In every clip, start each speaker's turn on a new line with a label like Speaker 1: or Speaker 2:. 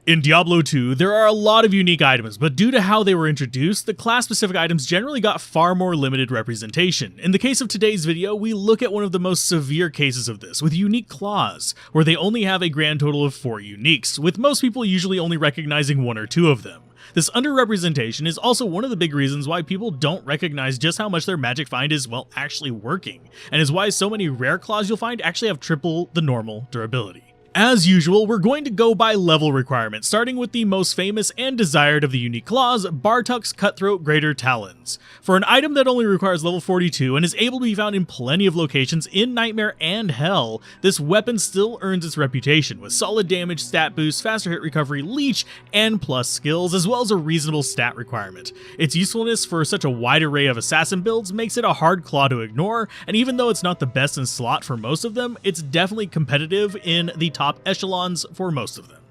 Speaker 1: In Diablo 2, there are a lot of unique items, but due to how they were introduced, the class-specific items generally got far more limited representation. In the case of today's video, we look at one of the most severe cases of this, with unique claws, where they only have a grand total of 4 uniques, with most people usually only recognizing 1 or 2 of them. This underrepresentation is also one of the big reasons why people don't recognize just how much their magic find is, well, actually working, and is why so many rare claws you'll find actually have triple the normal durability. As usual, we're going to go by level requirement, starting with the most famous and desired of the unique claws, Bartuk's Cutthroat Greater Talons. For an item that only requires level 42 and is able to be found in plenty of locations in Nightmare and Hell, this weapon still earns its reputation, with solid damage, stat boost, faster hit recovery, leech, and plus skills, as well as a reasonable stat requirement. Its usefulness for such a wide array of assassin builds makes it a hard claw to ignore, and even though it's not the best in slot for most of them, it's definitely competitive in the top echelons for most of them.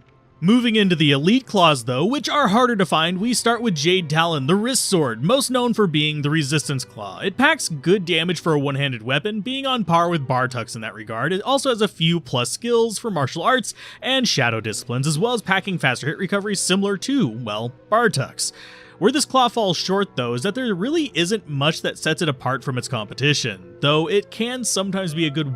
Speaker 1: Moving into the elite claws though, which are harder to find, we start with Jade Talon, the wrist sword, most known for being the resistance claw. It packs good damage for a one-handed weapon, being on par with Bartuk's in that regard. It also has a few plus skills for martial arts and shadow disciplines, as well as packing faster hit recovery similar to, well, Bartuk's. Where this claw falls short though is that there really isn't much that sets it apart from its competition, though it can sometimes be a good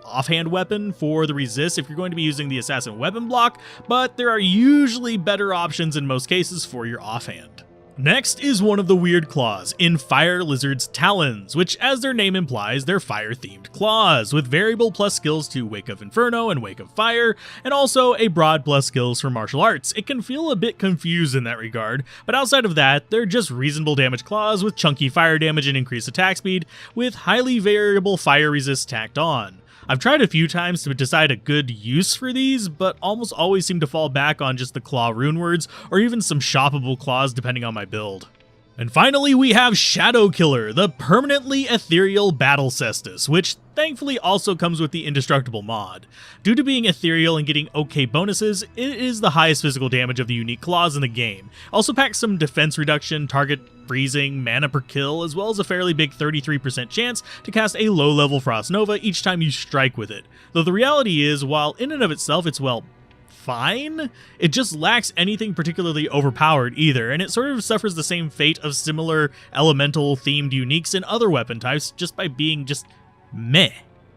Speaker 1: offhand weapon for the resist if you're going to be using the assassin weapon block, but there are usually better options in most cases for your offhand. Next is one of the weird claws, in Fire Lizard's Talons, which as their name implies, they're fire-themed claws, with variable plus skills to Wake of Inferno and Wake of Fire, and also a broad plus skills for martial arts. It can feel a bit confused in that regard, but outside of that, they're just reasonable damage claws with chunky fire damage and increased attack speed, with highly variable fire resist tacked on. I've tried a few times to decide a good use for these, but almost always seem to fall back on just the claw rune words, or even some shoppable claws depending on my build. And finally, we have Shadow Killer, the permanently ethereal battle cestus, which thankfully also comes with the indestructible mod. Due to being ethereal and getting okay bonuses, it is the highest physical damage of the unique claws in the game. Also packs some defense reduction, target freezing, mana per kill, as well as a fairly big 33% chance to cast a low-level Frost Nova each time you strike with it. Though the reality is, while in and of itself it's, well, fine, it just lacks anything particularly overpowered either, and it sort of suffers the same fate of similar elemental themed uniques in other weapon types just by being just meh.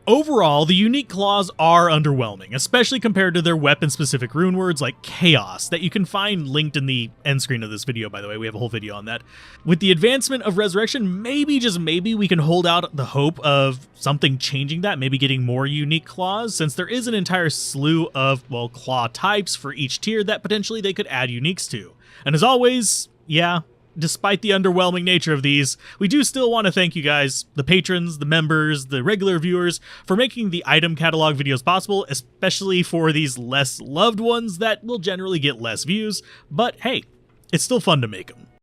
Speaker 1: Overall, the unique claws are underwhelming, especially compared to their weapon-specific rune words like Chaos, that you can find linked in the end screen of this video, by the way. We have a whole video on that. With the advancement of Resurrection, maybe, just maybe, we can hold out the hope of something changing that, maybe getting more unique claws, since there is an entire slew of, well, claw types for each tier that potentially they could add uniques to. And as always, yeah, despite the underwhelming nature of these, we do still want to thank you guys, the patrons, the members, the regular viewers, for making the item catalog videos possible, especially for these less loved ones that will generally get less views, but hey, it's still fun to make them.